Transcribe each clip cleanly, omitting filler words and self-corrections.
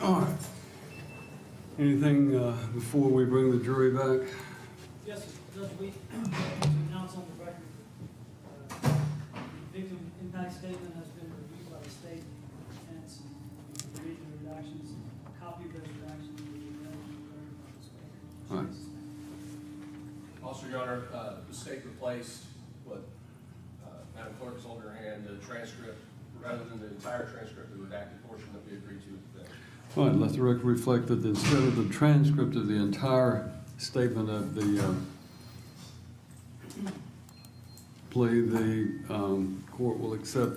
All right. Anything before we bring the jury back? Yes, Judge, we announce on the record that the victim impact statement has been reviewed by the state and defense, and we read the redactions, a copy of those redactions will be available to everyone. All right. Also, Your Honor, the state replaced what Madam Clerk's on her hand, the transcript, rather than the entire transcript, the redacted portion that we agreed to today. All right, let the record reflect that instead of the transcript of the entire statement of the plea, the court will accept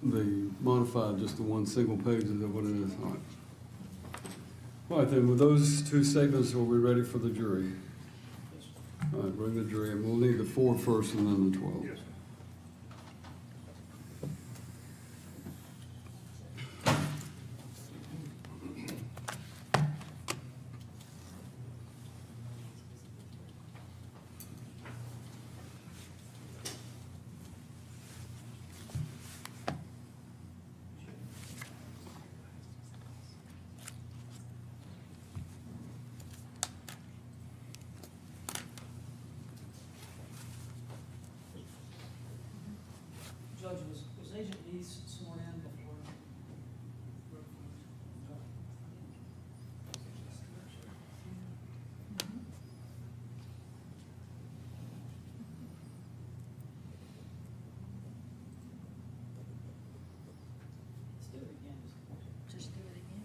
the modified, just the one single page. Is that what it is? All right. All right, then with those two statements, are we ready for the jury? All right, bring the jury, and we'll need the 4 first and then the 12. Yes. Judge, was Agent Neese sworn in before? Let's do it again. Just do it again.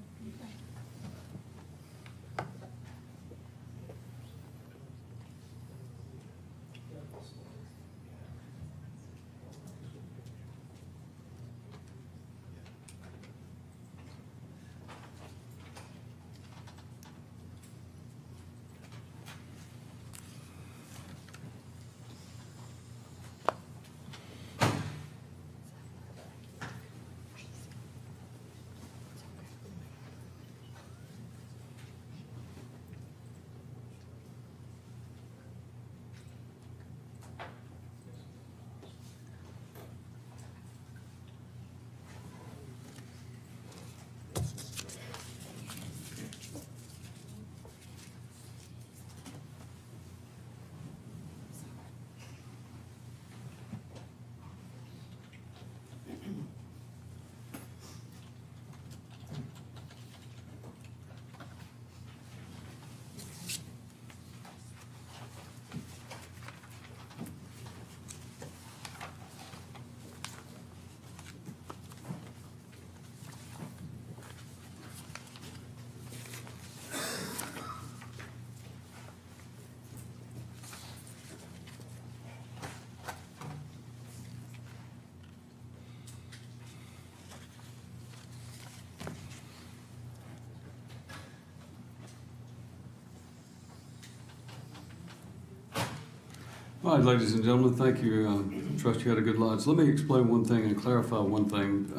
All right, ladies and gentlemen, thank you. Trust you had a good lunch. Let me explain one thing and clarify one thing.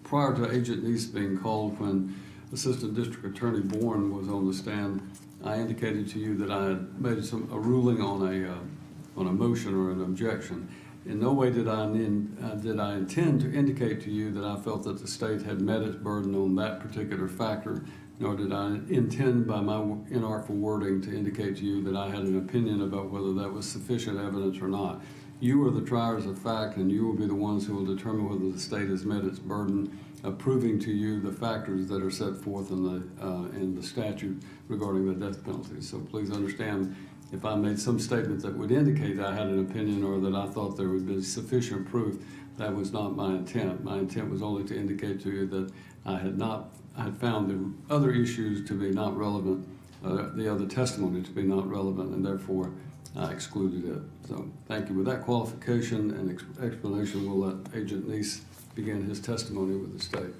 Prior to Agent Neese being called, when Assistant District Attorney Bourne was on the stand, I indicated to you that I had made a ruling on a motion or an objection. In no way did I intend to indicate to you that I felt that the state had met its burden on that particular factor, nor did I intend by my inartful wording to indicate to you that I had an opinion about whether that was sufficient evidence or not. You are the triers of fact, and you will be the ones who will determine whether the state has met its burden of proving to you the factors that are set forth in the statute regarding the death penalty. So please understand, if I made some statement that would indicate I had an opinion or that I thought there would be sufficient proof, that was not my intent. My intent was only to indicate to you that I had found the other issues to be not relevant, the other testimony to be not relevant, and therefore I excluded it. So thank you. With that qualification and explanation, we'll let Agent Neese begin his testimony with the state.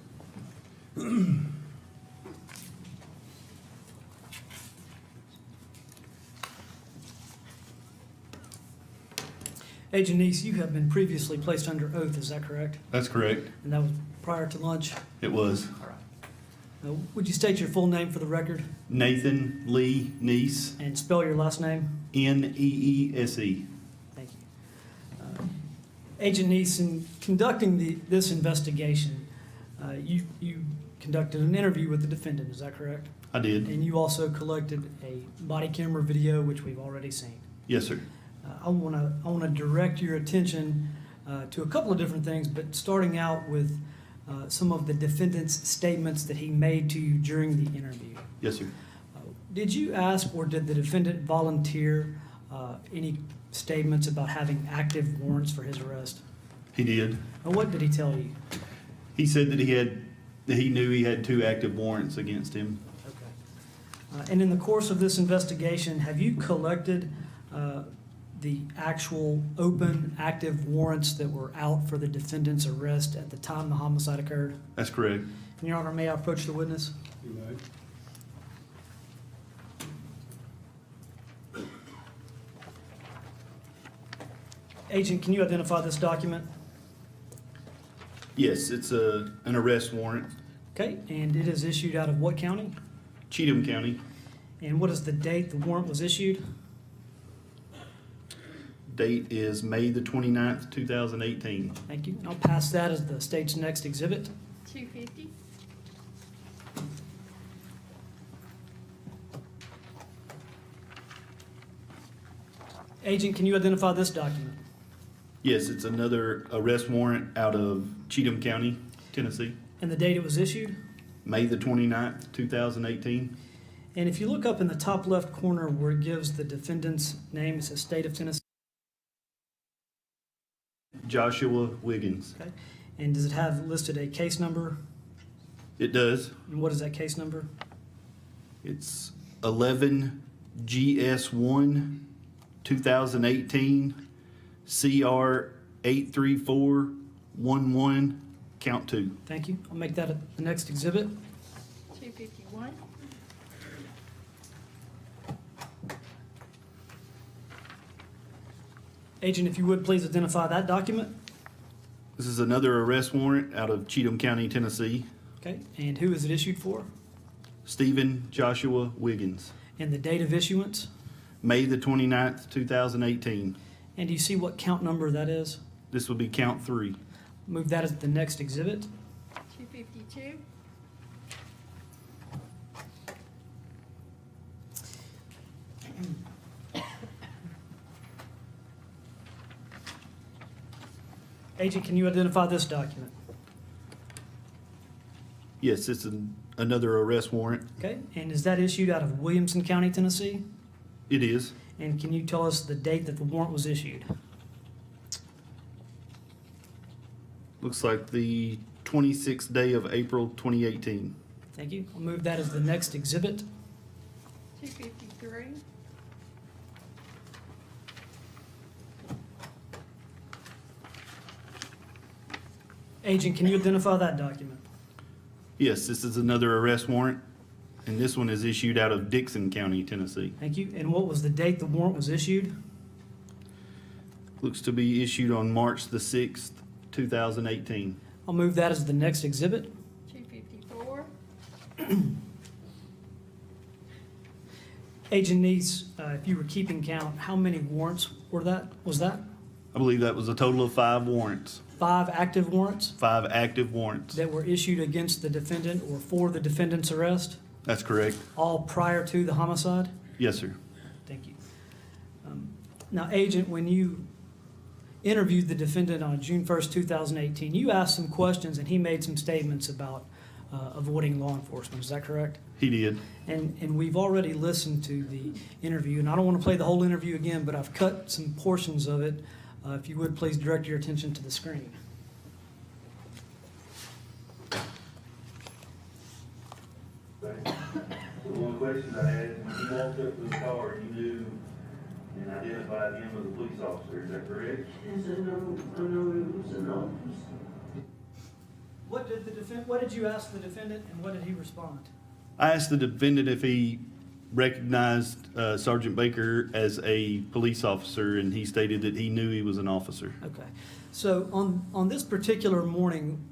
Agent Neese, you have been previously placed under oath, is that correct? That's correct. And that was prior to lunch? It was. All right. Would you state your full name for the record Nathan Lee Neese, and spell your last name? Neese. Thank you. Agent Neese, in conducting this investigation, you conducted an interview with the defendant, is that correct? I did. And you also collected a body camera video, which we've already seen. Yes, sir. I want to direct your attention to a couple of different things, but starting out with some of the defendant's statements that he made to you during the interview. Yes, sir. Did you ask or did the defendant volunteer any statements about having active warrants for his arrest? He did. And what did he tell you? He said that he knew he had 2 active warrants against him. Okay. And in the course of this investigation, have you collected the actual open active warrants that were out for the defendant's arrest at the time the homicide occurred? That's correct. And Your Honor, may I approach the witness? You may. Agent, can you identify this document? Yes, it's an arrest warrant. Okay, and it is issued out of what county? Cheatham County. And what is the date the warrant was issued? Date is May the 29th, 2018. Thank you. I'll pass that as the state's next exhibit. 250. Agent, can you identify this document? Yes, it's another arrest warrant out of Cheatham County, Tennessee. And the date it was issued? May the 29th, 2018. And if you look up in the top left corner where it gives the defendant's name, it says State of Tennessee. Joshua Wiggins. Okay. And does it have listed a case number? It does. And what is that case number? It's 11 GS1 2018 CR 83411 count 2. Thank you. I'll make that the next exhibit. 251. Agent, if you would please identify that document. This is another arrest warrant out of Cheatham County, Tennessee. Okay. And who is it issued for? Stephen Joshua Wiggins. And the date of issuance? May the 29th, 2018. And do you see what count number that is? This would be count 3. Move that as the next exhibit. 252. Agent, can you identify this document? Yes, it's another arrest warrant. Okay. And is that issued out of Williamson County, Tennessee? It is. And can you tell us the date that the warrant was issued? Looks like the 26th day of April 2018. Thank you. I'll move that as the next exhibit. 253. Agent, can you identify that document? Yes, this is another arrest warrant, and this one is issued out of Dixon County, Tennessee. Thank you. And what was the date the warrant was issued? Looks to be issued on March the 6th, 2018. I'll move that as the next exhibit. 254. Agent Neese, if you were keeping count, how many warrants was that? I believe that was a total of 5 warrants, 5 active warrants 5 active warrants. that were issued against the defendant or for the defendant's arrest, That's correct. all prior to the homicide? Yes, sir. Thank you. Now, Agent, when you interviewed the defendant on June 1st, 2018, you asked some questions and he made some statements about avoiding law enforcement. Is that correct? He did. And we've already listened to the interview, and I don't want to play the whole interview again, but I've cut some portions of it. If you would, please direct your attention to the screen. One of the questions I had, when you walked up to the car, you knew and identified him as a police officer, is that correct? Yes, I know it was an office. What did you ask the defendant, and what did he respond? I asked the defendant if he recognized Sergeant Baker as a police officer, and he stated that he knew he was an officer. Okay. So on this particular morning,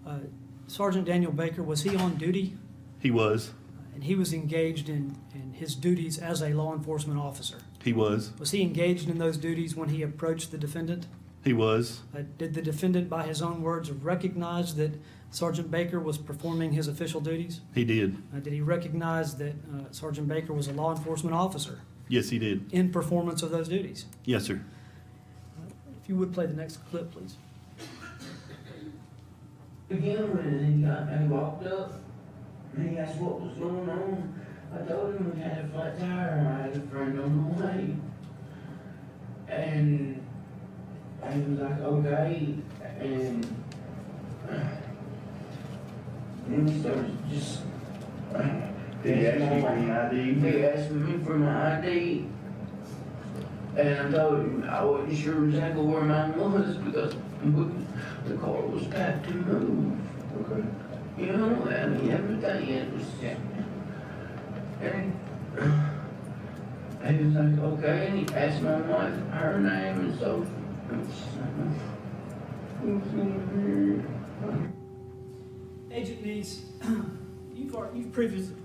Sergeant Daniel Baker, was he on duty? He was. And he was engaged in his duties as a law enforcement officer. He was. Was he engaged in those duties when he approached the defendant? He was. Did the defendant, by his own words, recognize that Sergeant Baker was performing his official duties? He did. Did he recognize that Sergeant Baker was a law enforcement officer Yes, he did. in performance of those duties? Yes, sir. If you would play the next clip, please. Again, when he walked up, and he asked what was going on, I told him we had a flat tire, and I had a friend on the way. And he was like, okay, and then he started just, Did he ask you for any ID? he asked me for my ID. And I told him I wasn't sure exactly where mine was because the car was packed to move. Okay. You know, I mean, everything, it was, and he was like, okay, and he asked my wife her name and so. Agent Neese, you've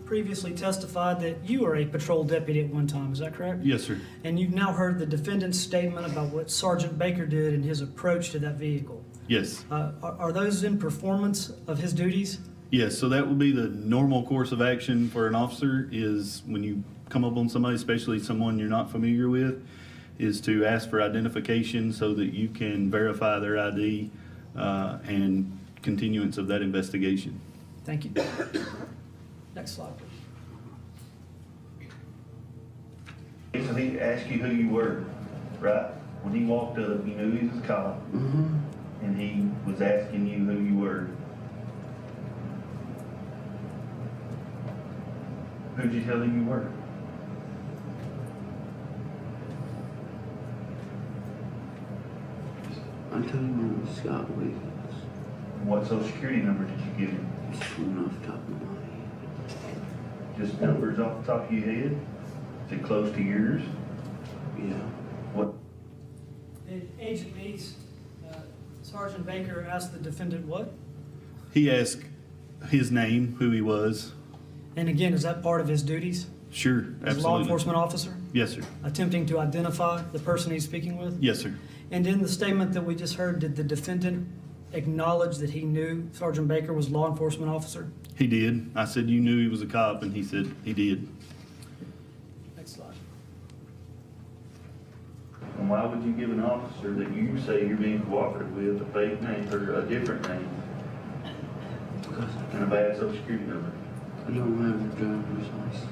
previously testified that you were a patrol deputy at one time, is that correct? Yes, sir. And you've now heard the defendant's statement about what Sergeant Baker did in his approach to that vehicle. Yes. Are those in performance of his duties? Yes, so that would be the normal course of action for an officer is when you come up on somebody, especially someone you're not familiar with, is to ask for identification so that you can verify their ID and continuance of that investigation. Thank you. Next slide, please. So he asked you who you were, right? When he walked up, you knew he was a cop, and he was asking you who you were. Who'd you tell him you were? I told him I was Scott Wiggins. What social security number did you give him? Just one off the top of my head. Just numbers off the top of your head? Is it close to yours? Yeah. What? Agent Neese, Sergeant Baker asked the defendant what? He asked his name, who he was. And again, is that part of his duties Sure, as a absolutely. law enforcement officer? Yes, sir. Attempting to identify the person he's speaking with? Yes, sir. And in the statement that we just heard, did the defendant acknowledge that he knew Sergeant Baker was a law enforcement officer? He did. I said, you knew he was a cop, and he said he did. Next slide. And why would you give an officer that you say you're being cooperative with a fake name or a different name Because and a bad social security number? I don't have a driver's license.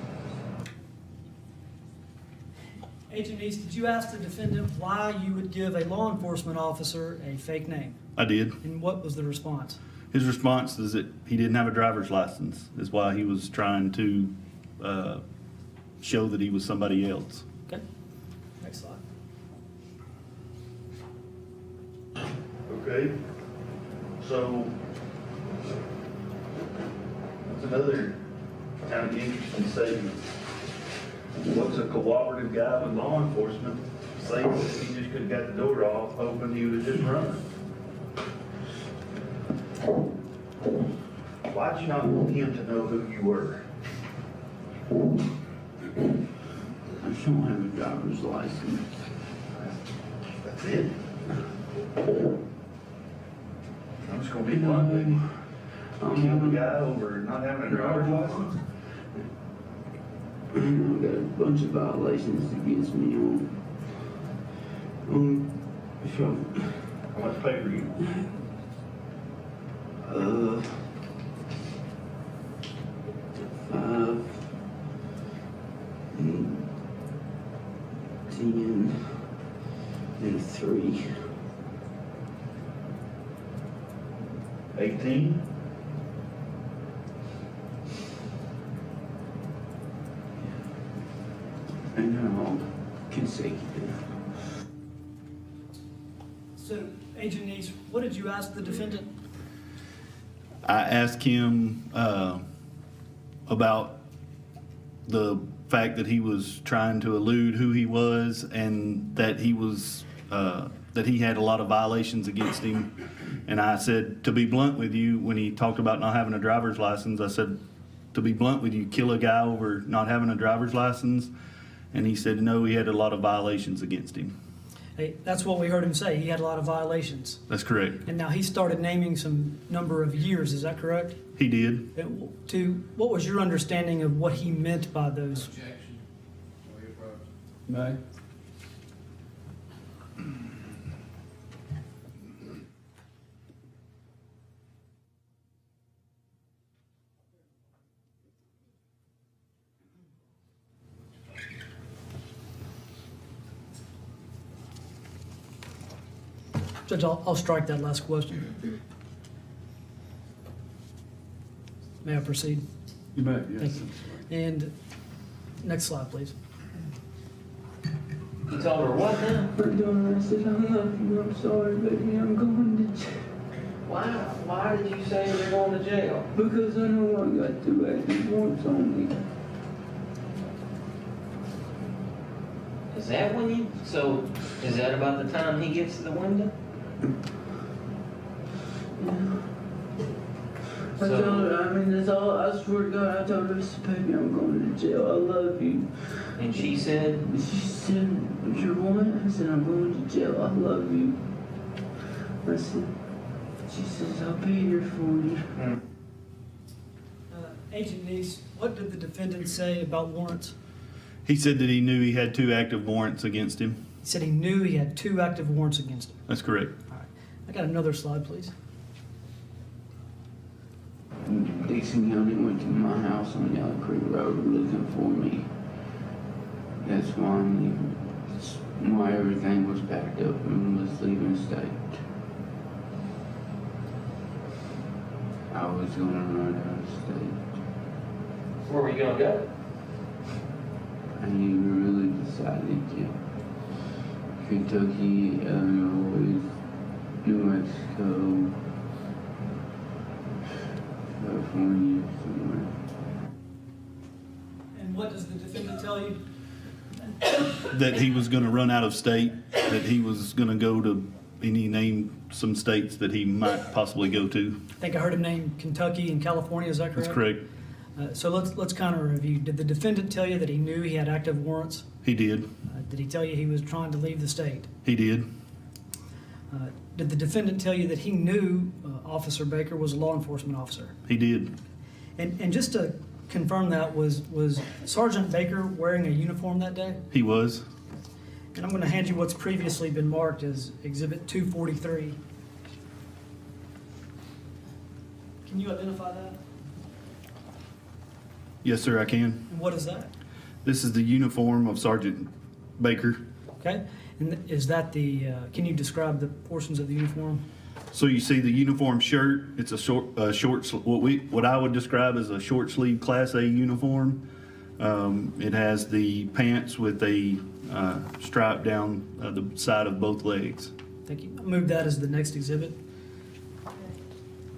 Agent Neese, did you ask the defendant why you would give a law enforcement officer a fake name? I did. And what was the response? His response is that he didn't have a driver's license, is why he was trying to show that he was somebody else. Okay. Next slide. Okay, so that's another kind of interesting statement. What's a cooperative guy with law enforcement say that he just could've got the door off, open, he would've just run? Why'd you not want him to know who you were? I just don't have a driver's license. That's it. I'm just gonna be blunt with you. Kill the guy over not having a driver's license? I got a bunch of violations against me on How much paper you? uh, 5, 10, and 3. 18? And they're all consecutive. So, Agent Neese, what did you ask the defendant? I asked him about the fact that he was trying to elude who he was and that he was that he had a lot of violations against him. And I said, to be blunt with you, when he talked about not having a driver's license, I said, to be blunt with you, kill a guy over not having a driver's license? And he said, no, he had a lot of violations against him. Hey, that's what we heard him say. He had a lot of violations. That's correct. And now he started naming some number of years, is that correct? He did. What was your understanding of what he meant by those? Objection. We approach. May? Judge, I'll strike that last question. May I proceed? You may, yes. Thank you. And next slide, please. You told her what now? I'm doing I said, I love you, I'm sorry, baby, I'm going to jail. Why did you say you're going to jail? Because I know I got 2 active warrants on me. Is that when you, so, is that about the time he gets to the window? Yeah. I So- told her, I mean, that's all, I swear to God, I told her, I said, baby, I'm going to jail, I love you. And she said, And she said, "But you're going?" I said, I'm going to jail, I love you. I said, she says, I'll be here for you. Agent Neese, what did the defendant say about warrants? He said that he knew he had 2 active warrants against him. He said he knew he had 2 active warrants against him. That's correct. All right. I got another slide, please. Dixon County went to my house on Yellow Creek Road looking for me. That's why I'm leaving. That's why everything was packed up and was leaving state. I was gonna run out of state. where were you gonna go? I ain't really decided yet. Kentucky, Illinois, New Mexico, California, somewhere. And what does the defendant tell you? That he was going to run out of state, that he was going to go to, and he named some states that he might possibly go to. I think I heard him name Kentucky and California, is that correct? That's correct. So let's kind of review. Did the defendant tell you that he knew he had active warrants? He did. Did he tell you he was trying to leave the state? He did. Did the defendant tell you that he knew Officer Baker was a law enforcement officer? He did. And just to confirm that, was Sergeant Baker wearing a uniform that day? He was. And I'm going to hand you what's previously been marked as Exhibit 243. Can you identify that? Yes, sir, I can. And what is that? This is the uniform of Sergeant Baker. Okay? And is that the, can you describe the portions of the uniform? So you see the uniform shirt. It's a what I would describe as a short sleeve Class A uniform. It has the pants with a stripe down the side of both legs. Thank you. I'll move that as the next exhibit.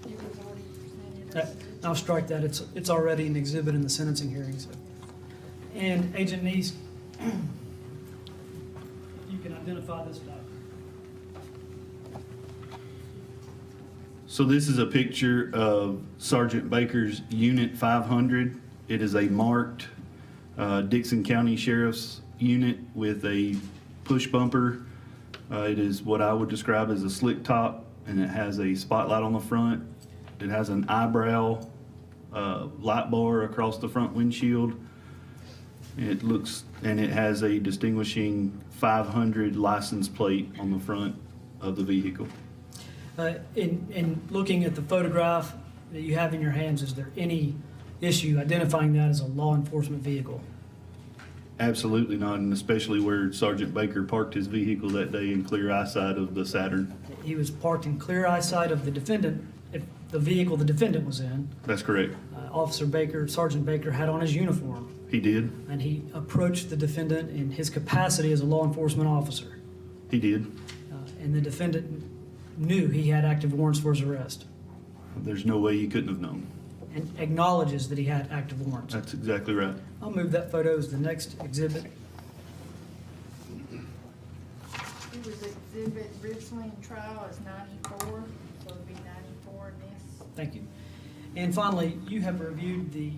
It was already presented. I'll strike that. It's already an exhibit in the sentencing hearing. So. And Agent Neese, if you can identify this document. So this is a picture of Sergeant Baker's Unit 500. It is a marked Dixon County Sheriff's unit with a push bumper. It is what I would describe as a slick top, and it has a spotlight on the front. It has an eyebrow light bar across the front windshield. It has a distinguishing 500 license plate on the front of the vehicle. In looking at the photograph that you have in your hands, is there any issue identifying that as a law enforcement vehicle? Absolutely not, and especially where Sergeant Baker parked his vehicle that day in clear eyesight of the Saturn. He was parked in clear eyesight of the defendant, if the vehicle the defendant was in. That's correct. Officer Baker, Sergeant Baker had on his uniform, He did. and he approached the defendant in his capacity as a law enforcement officer. He did. And the defendant knew he had active warrants for his arrest There's no way you couldn't have known. and acknowledges that he had active warrants. That's exactly right. I'll move that photo as the next exhibit. It was exhibit originally in trial as 94, so it'd be 94 in this. Thank you. And finally, you have reviewed the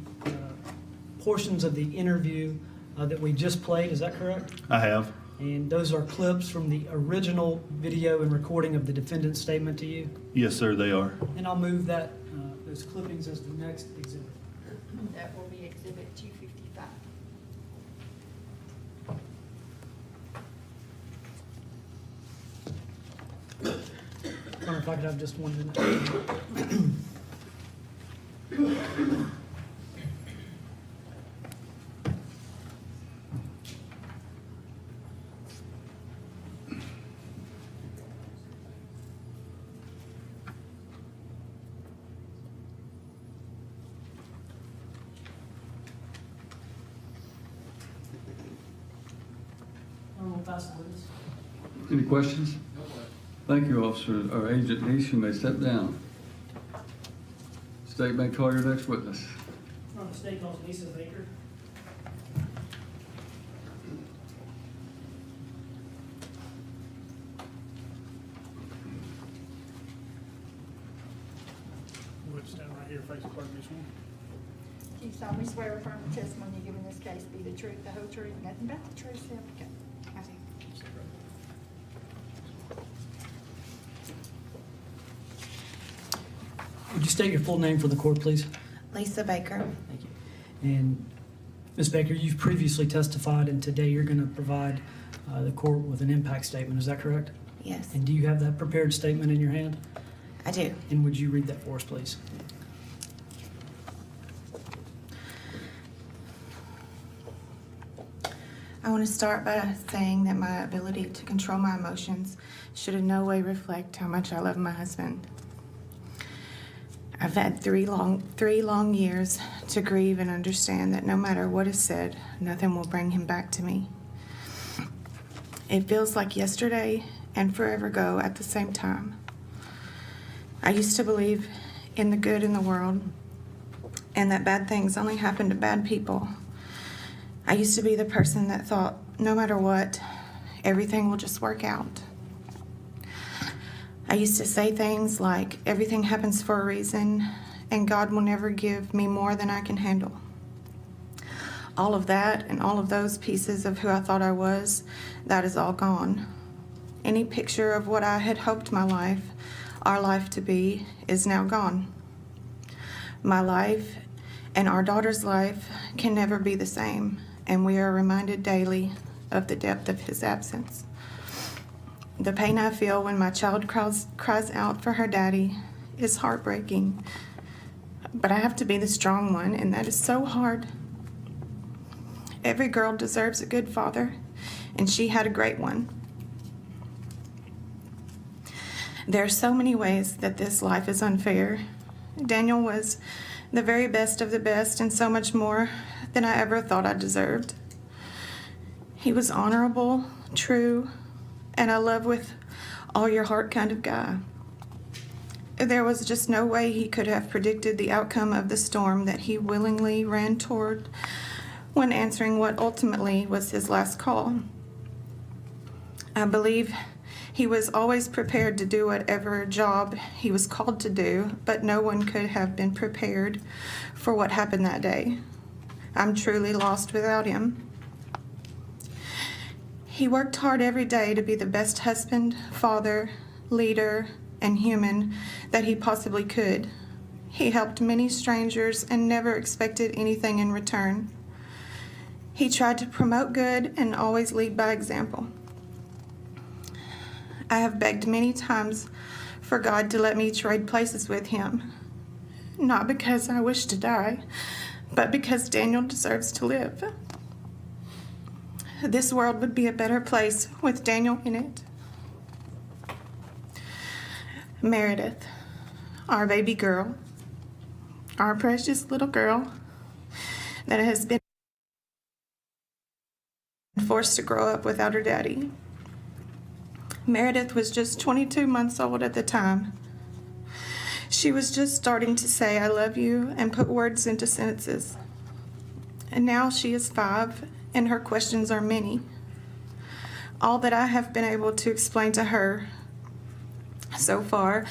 portions of the interview that we just played, is that correct? I have. And those are clips from the original video and recording of the defendant's statement to you. Yes, sir, they are. And I'll move that, those clippings as the next exhibit. That will be exhibit 255. I wonder if I could have just 1 minute. We'll pass the witness. Any questions? Thank you, Officer, or Agent Neese, you may step down. State may call your next witness. The state calls Lisa Baker. Would stand right here, face the clerk, Ms. Warren. Do you solemnly swear or affirm the testimony you give in this case be the truth, the whole truth, and nothing but the truth, so help you God? I do. Would you state your full name for the court, please? Lisa Baker. Thank you. And Ms. Baker, you've previously testified, and today you're going to provide the court with an impact statement. Is that correct? Yes, And do you have that prepared statement in your hand? I do. And would you read that for us, please? I want to start by saying that my ability to control my emotions should in no way reflect how much I love my husband. I've had three long years to grieve and understand that no matter what is said, nothing will bring him back to me. It feels like yesterday and forever ago at the same time. I used to believe in the good in the world and that bad things only happen to bad people. I used to be the person that thought no matter what, everything will just work out. I used to say things like everything happens for a reason and God will never give me more than I can handle. All of that and all of those pieces of who I thought I was, that is all gone. Any picture of what I had hoped my life, our life to be, is now gone. My life and our daughter's life can never be the same, and we are reminded daily of the depth of his absence. The pain I feel when my child cries out for her daddy is heartbreaking, but I have to be the strong one, and that is so hard. Every girl deserves a good father, and she had a great one. There are so many ways that this life is unfair. Daniel was the very best of the best and so much more than I ever thought I deserved. He was honorable, true, and a love with all your heart kind of guy. There was just no way he could have predicted the outcome of the storm that he willingly ran toward when answering what ultimately was his last call. I believe he was always prepared to do whatever job he was called to do, but no one could have been prepared for what happened that day. I'm truly lost without him. He worked hard every day to be the best husband, father, leader, and human that he possibly could. He helped many strangers and never expected anything in return. He tried to promote good and always lead by example. I have begged many times for God to let me trade places with him, not because I wish to die, but because Daniel deserves to live. This world would be a better place with Daniel in it. Meredith, our baby girl, our precious little girl that has been forced to grow up without her daddy. Meredith was just 22 months old at the time. She was just starting to say, "I love you," and put words into sentences. And now she is 5, and her questions are many. All that I have been able to explain to her so far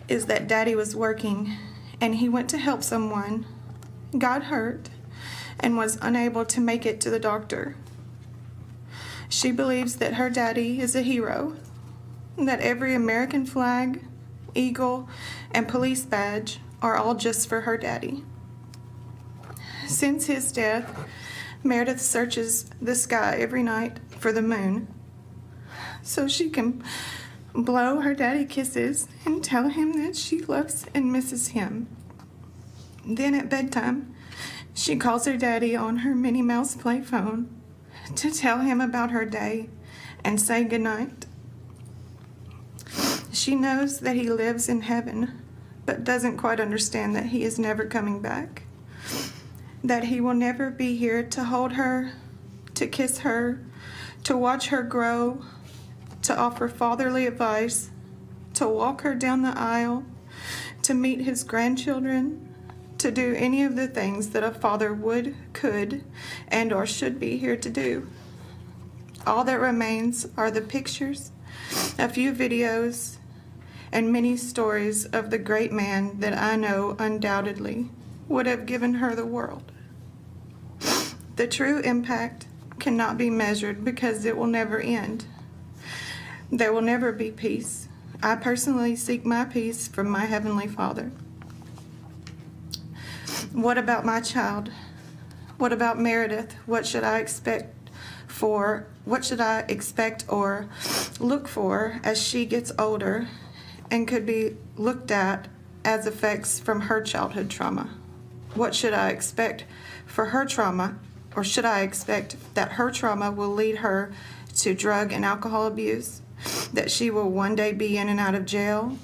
is that Daddy was working, and he went to help someone, got hurt, and was unable to make it to the doctor. She believes that her daddy is a hero, that every American flag, eagle, and police badge are all just for her daddy. Since his death, Meredith searches the sky every night for the moon so she can blow her daddy kisses and tell him that she loves and misses him. Then at bedtime, she calls her daddy on her Minnie Mouse play phone to tell him about her day and say goodnight. She knows that he lives in heaven, but doesn't quite understand that he is never coming back, that he will never be here to hold her, to kiss her, to watch her grow, to offer fatherly advice, to walk her down the aisle, to meet his grandchildren, to do any of the things that a father would, could, and or should be here to do. All that remains are the pictures, a few videos, and many stories of the great man that I know undoubtedly would have given her the world. The true impact cannot be measured because it will never end. There will never be peace. I personally seek my peace from my Heavenly Father. What about my child? What about Meredith? What should I expect or look for as she gets older and could be looked at as effects from her childhood trauma? What should I expect for her trauma, or should I expect that her trauma will lead her to drug and alcohol abuse, that she will one day be in and out of jail,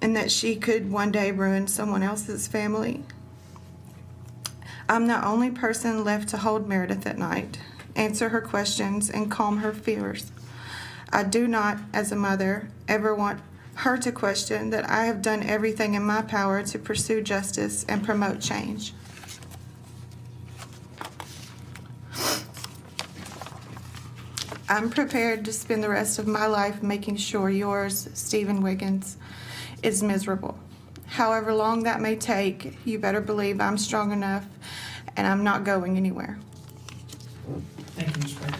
and that she could one day ruin someone else's family? I'm the only person left to hold Meredith at night, answer her questions, and calm her fears. I do not, as a mother, ever want her to question that I have done everything in my power to pursue justice and promote change. I'm prepared to spend the rest of my life making sure yours, Stephen Wiggins, is miserable. However long that may take, you better believe I'm strong enough and I'm not going anywhere. Thank you, Mr. Baker.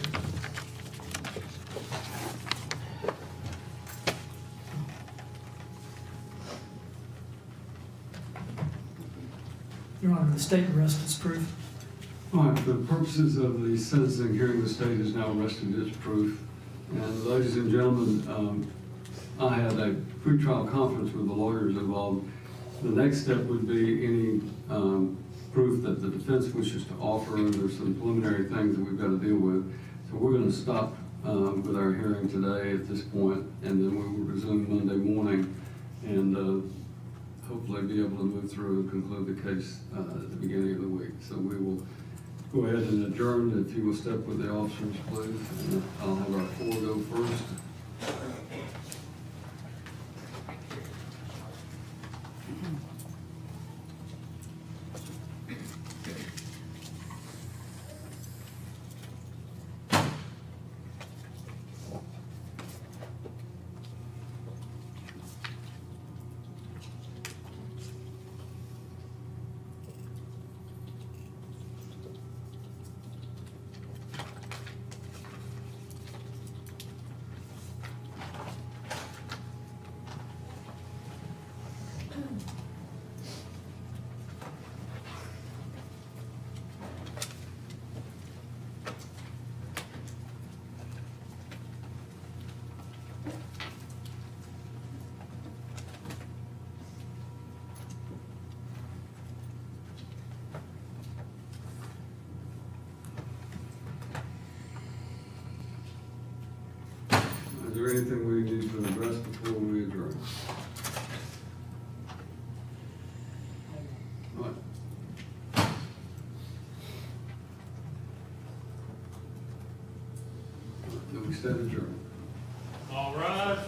Your Honor, the state arrest is proof. All right, for the purposes of the sentencing hearing, the state is now arrested as proof. And ladies and gentlemen, I had a pretrial conference with the lawyers involved. The next step would be any proof that the defense wishes to offer, and there's some preliminary things that we've got to deal with. So we're going to stop with our hearing today at this point, and then we will resume Monday morning and hopefully be able to move through and conclude the case at the beginning of the week. So we will go ahead and adjourn. If you will step with the officers, please. And I'll have our four go first. Is there anything we need to address before we adjourn? All right. Then we stand adjourned. All right.